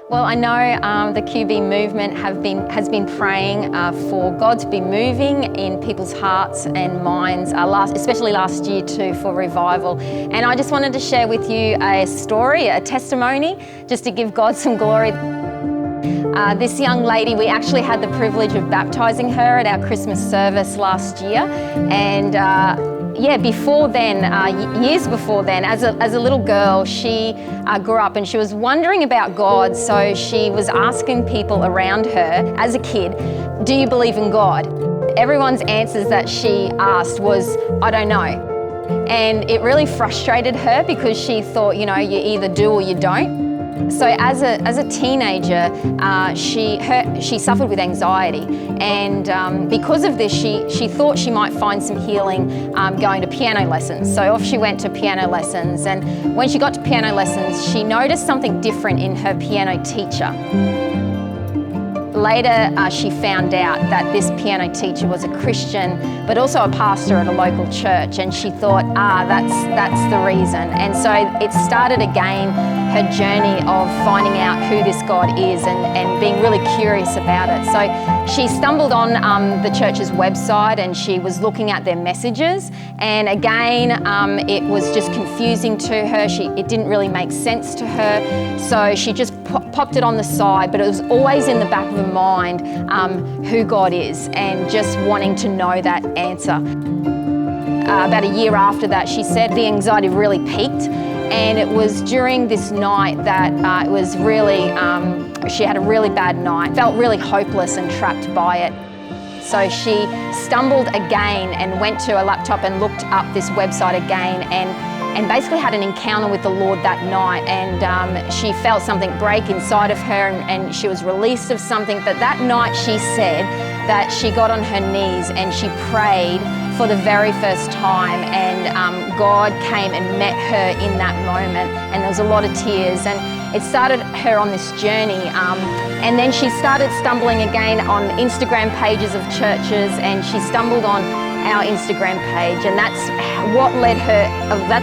Well, I know the QB movement has been praying for God to be moving in people's hearts and minds, especially last year too, for revival. And I just wanted to share with you a story, a testimony, just to give God some glory. This young lady, we actually had the privilege of baptising her at our Christmas service last year. And before then, years before then, as a little girl, she grew up and she was wondering about God. So she was asking people around her as a kid, do you believe in God? Everyone's answers that she asked was, I don't know. And it really frustrated her because she thought, you either do or you don't. So as a teenager, she suffered with anxiety, and because of this, she thought she might find some healing going to piano lessons. So off she went to piano lessons, and when she got to piano lessons, she noticed something different in her piano teacher. Later, she found out that this piano teacher was a Christian, but also a pastor at a local church, and she thought, that's the reason. And so it started again her journey of finding out who this God is and being really curious about it. So she stumbled on the church's website and she was looking at their messages, and again, it was just confusing to her. It didn't really make sense to her, so she just popped it on the side, but it was always in the back of her mind who God is and just wanting to know that answer. About a year after that, she said the anxiety really peaked, and it was during this night that it was really, she had a really bad night, felt really hopeless and trapped by it. So she stumbled again and went to a laptop and looked up this website again and basically had an encounter with the Lord that night, and she felt something break inside of her and she was released of something. But that night she said that she got on her knees and she prayed for the very first time, and God came and met her in that moment, and there was a lot of tears, and it started her on this journey. And then she started stumbling again on Instagram pages of churches, and she stumbled on our Instagram page, and that's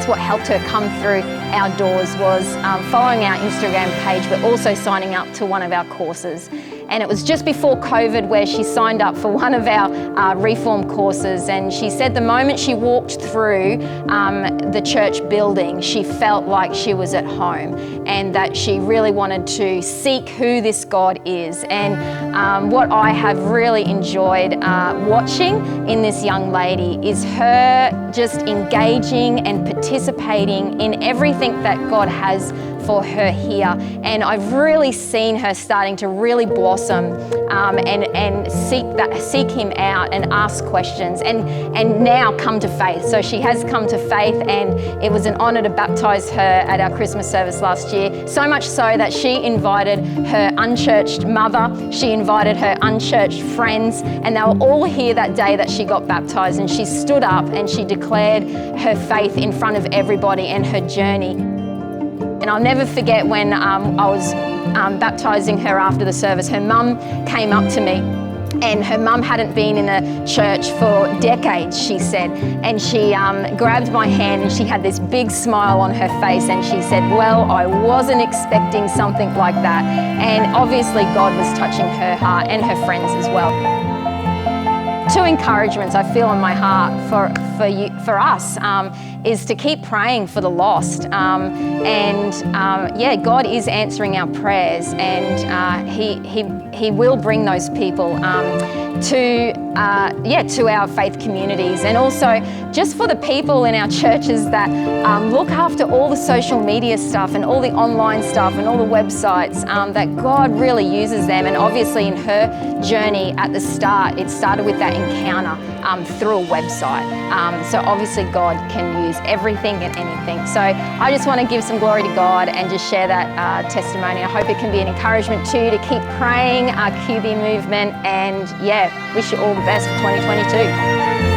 what helped her come through our doors, was following our Instagram page, but also signing up to one of our courses. And it was just before COVID where she signed up for one of our Reform courses, and she said the moment she walked through the church building, she felt like she was at home and that she really wanted to seek who this God is. And what I have really enjoyed watching in this young lady is her just engaging and participating in everything that God has for her here. And I've really seen her starting to really blossom and seek him out and ask questions and now come to faith. So she has come to faith, and it was an honor to baptize her at our Christmas service last year. So much so that she invited her unchurched mother, she invited her unchurched friends, and they were all here that day that she got baptized, and she stood up and she declared her faith in front of everybody and her journey. And I'll never forget when I was baptizing her after the service, her mum came up to me, and her mum hadn't been in a church for decades, she said, and she grabbed my hand and she had this big smile on her face, and she said, well, I wasn't expecting something like that. And obviously God was touching her heart and her friends as well. Two encouragements I feel in my heart for us is to keep praying for the lost, God is answering our prayers, and He will bring those people to our faith communities, and also just for the people in our churches that look after all the social media stuff and all the online stuff and all the websites, that God really uses them. And obviously in her journey at the start, it started with that encounter through a website. So obviously God can use everything and anything. So I just want to give some glory to God and just share that testimony. I hope it can be an encouragement to you to keep praying our QB movement, and wish you all the best for 2022.